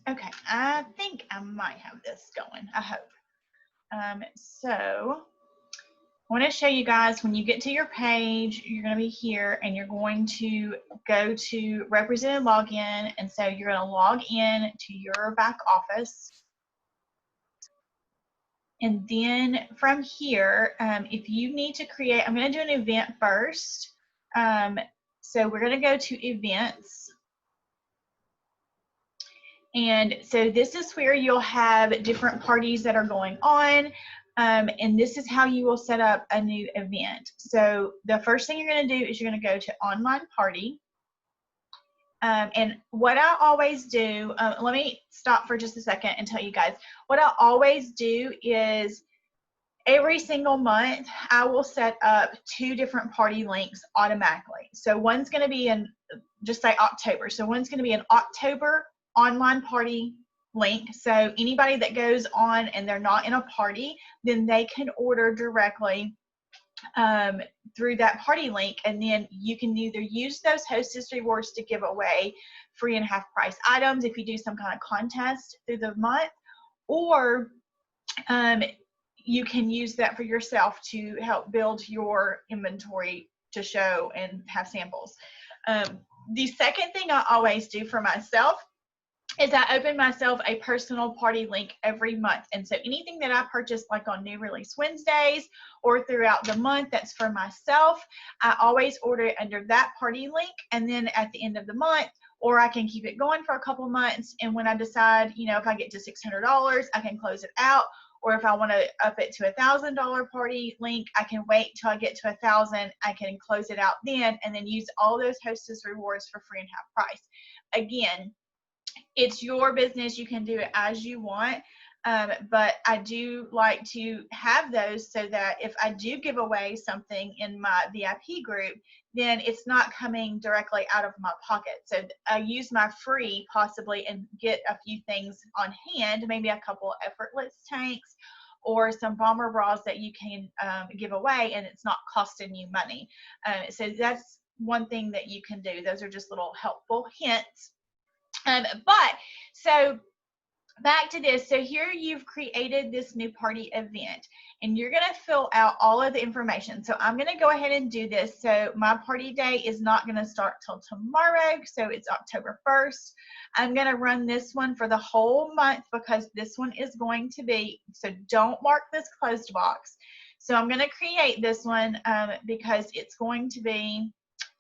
Okay, I think I might have this going. I hope. So I want to show you guys when you get to your page, you're going to be here and you're going to go to represented login. And so you're going to log in to your back office. And then from here, if you need to create, I'm going to do an event first. So we're going to go to events. And so this is where you'll have different parties that are going on. And this is how you will set up a new event. So the first thing you're going to do is you're going to go to online party. And what I always do, let me stop for just a second and tell you guys, what I always do is every single month, I will set up 2 different party links automatically. So one's going to be in, just say October. So one's going to be an October online party link. So anybody that goes on and they're not in a party, then they can order directly through that party link. And then you can either use those hostess rewards to give away free and half price items if you do some kind of contest through the month, or you can use that for yourself to help build your inventory to show and have samples. The second thing I always do for myself is I open myself a personal party link every month. And so anything that I purchase, like on New Release Wednesdays or throughout the month, that's for myself, I always order it under that party link. And then at the end of the month, or I can keep it going for a couple months. And when I decide, you know, if I get to $600, I can close it out. Or if I want to up it to $1,000 party link, I can wait till I get to 1,000. I can close it out then, and then use all those hostess rewards for free and half price. Again, it's your business. You can do it as you want. But I do like to have those so that if I do give away something in my VIP group, then it's not coming directly out of my pocket. So I use my free possibly and get a few things on hand, maybe a couple effortless tanks or some bomber bras that you can give away, and it's not costing you money. So that's one thing that you can do. Those are just little helpful hints. So back to this. So here you've created this new party event, and you're going to fill out all of the information. So I'm going to go ahead and do this. So my party day is not going to start till tomorrow. So it's October 1st. I'm going to run this one for the whole month because this one is going to be, so don't mark this closed box. So I'm going to create this one because it's going to be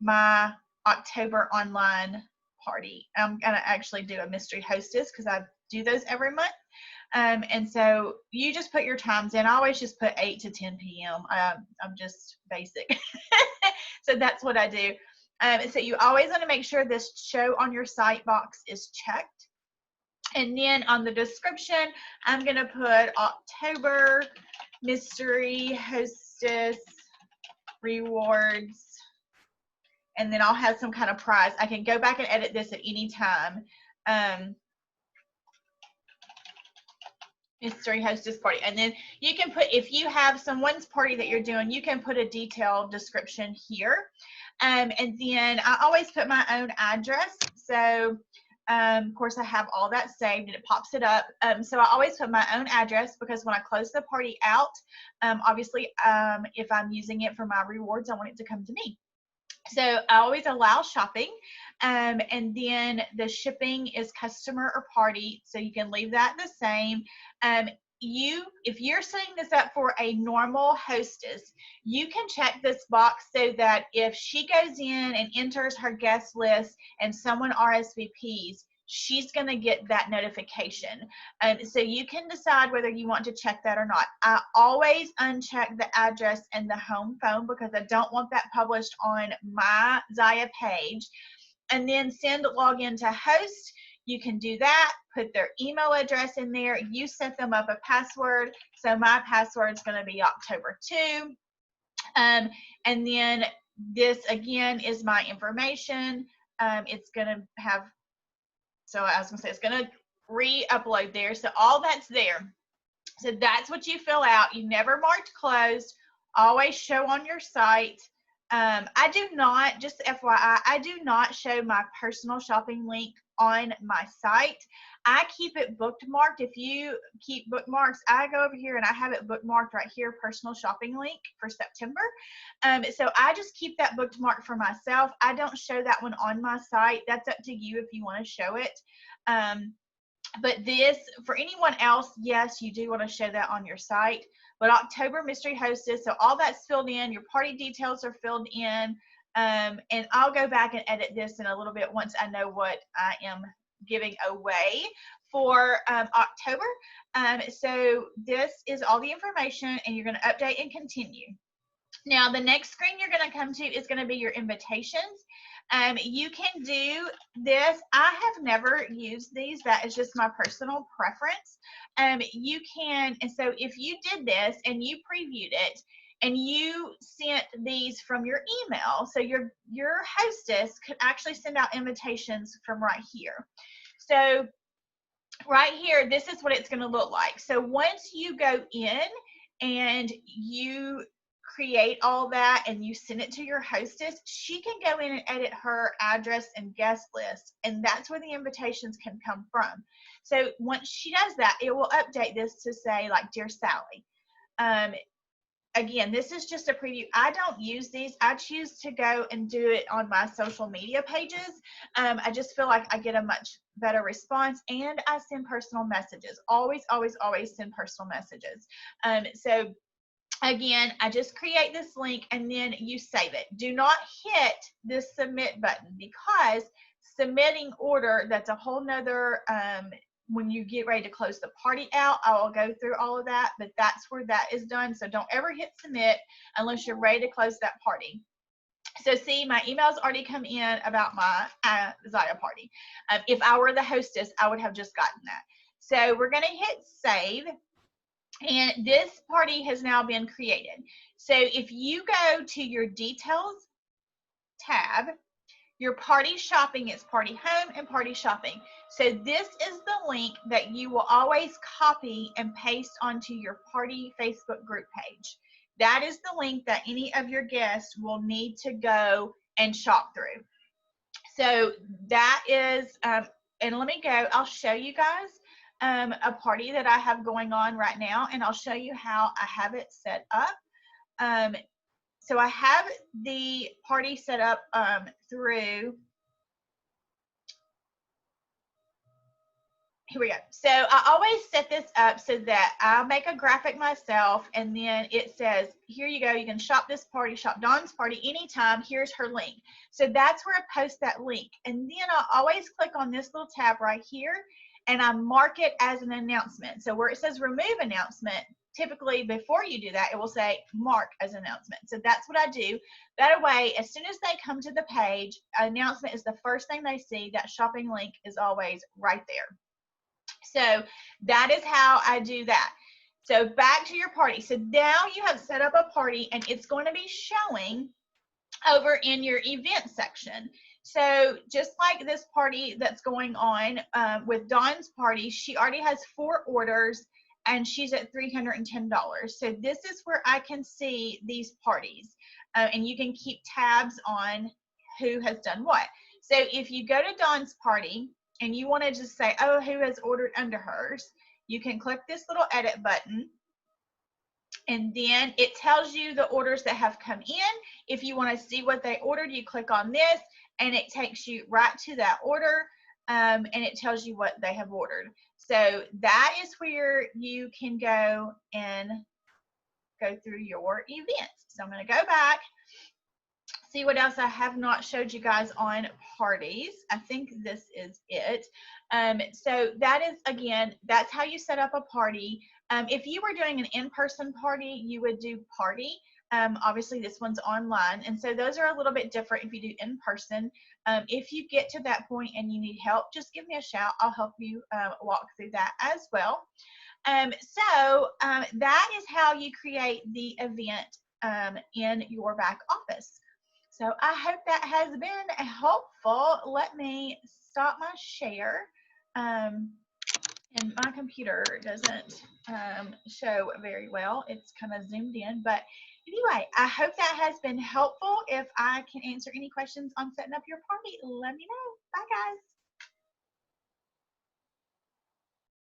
my October online party. I'm going to actually do a mystery hostess because I do those every month. And so you just put your times in. I always just put 8 to 10 p.m. I'm just basic. So that's what I do. So you always want to make sure this show on your site box is checked. And then on the description, I'm going to put October mystery hostess rewards. And then I'll have some kind of prize. I can go back and edit this at any time. Mystery hostess party. And then you can put, if you have someone's party that you're doing, you can put a detailed description here. And then I always put my own address. So of course I have all that saved and it pops it up. So I always put my own address because when I close the party out, obviously if I'm using it for my rewards, I want it to come to me. So I always allow shopping, and then the shipping is customer or party, so you can leave that the same. If you're setting this up for a normal hostess, you can check this box so that if she goes in and enters her guest list and someone RSVPs, she's going to get that notification. So you can decide whether you want to check that or not. I always uncheck the address and the home phone because I don't want that published on my Zyia page. And then send login to host. You can do that, put their email address in there. You set them up a password. So my password is going to be October 2. And then this again is my information. It's going to have, so I was going to say, it's going to re-upload there. So all that's there. So that's what you fill out. You never marked closed. Always show on your site. I do not, just FYI, I do not show my personal shopping link on my site. I keep it bookmarked. If you keep bookmarks, I go over here and I have it bookmarked right here, personal shopping link for September. So I just keep that bookmarked for myself. I don't show that one on my site. That's up to you if you want to show it. But this, for anyone else, yes, you do want to show that on your site. But October Mystery Hostess, so all that's filled in, your party details are filled in, and I'll go back and edit this in a little bit once I know what I am giving away for October. So this is all the information, and you're going to update and continue. Now, the next screen you're going to come to is going to be your invitations. You can do this. I have never used these. That is just my personal preference. You can, and so if you did this and you previewed it and you sent these from your email, so your hostess could actually send out invitations from right here. So right here, this is what it's going to look like. So once you go in and you create all that and you send it to your hostess, she can go in and edit her address and guest list, and that's where the invitations can come from. So once she does that, it will update this to say like, Dear Sally. Again, this is just a preview. I don't use these. I choose to go and do it on my social media pages. I just feel like I get a much better response, and I send personal messages. Always, always, always send personal messages. So again, I just create this link and then you save it. Do not hit this submit button, because submitting order, that's a whole nother, when you get ready to close the party out, I will go through all of that, but that's where that is done. So don't ever hit submit unless you're ready to close that party. So see, my emails already come in about my Zyia party. If I were the hostess, I would have just gotten that. So we're going to hit save. And this party has now been created. So if you go to your details tab, your party shopping is party home and party shopping. So this is the link that you will always copy and paste onto your party Facebook group page. That is the link that any of your guests will need to go and shop through. So that is, and let me go, I'll show you guys a party that I have going on right now, and I'll show you how I have it set up. So I have the party set up through, here we go. So I always set this up so that I'll make a graphic myself, and then it says, here you go, you can shop this party, shop Dawn's party anytime, here's her link. So that's where I post that link. And then I'll always click on this little tab right here, and I mark it as an announcement. So where it says remove announcement, typically before you do that, it will say mark as announcement. So that's what I do. That way, as soon as they come to the page, announcement is the first thing they see. That shopping link is always right there. So that is how I do that. So back to your party. So now you have set up a party, and it's going to be showing over in your event section. So just like this party that's going on with Dawn's party, she already has 4 orders and she's at $310. So this is where I can see these parties, and you can keep tabs on who has done what. So if you go to Dawn's party and you want to just say, oh, who has ordered under hers, you can click this little edit button, and then it tells you the orders that have come in. If you want to see what they ordered, you click on this, and it takes you right to that order, and it tells you what they have ordered. So that is where you can go and go through your events. So I'm going to go back, see what else I have not showed you guys on parties. I think this is it. So that is, again, that's how you set up a party. If you were doing an in-person party, you would do party. Obviously, this one's online, and so those are a little bit different if you do in person. If you get to that point and you need help, just give me a shout. I'll help you walk through that as well. So that is how you create the event in your back office. So I hope that has been helpful. Let me stop my share. And my computer doesn't show very well. It's kind of zoomed in. But anyway, I hope that has been helpful. If I can answer any questions on setting up your party, let me know. Bye, guys.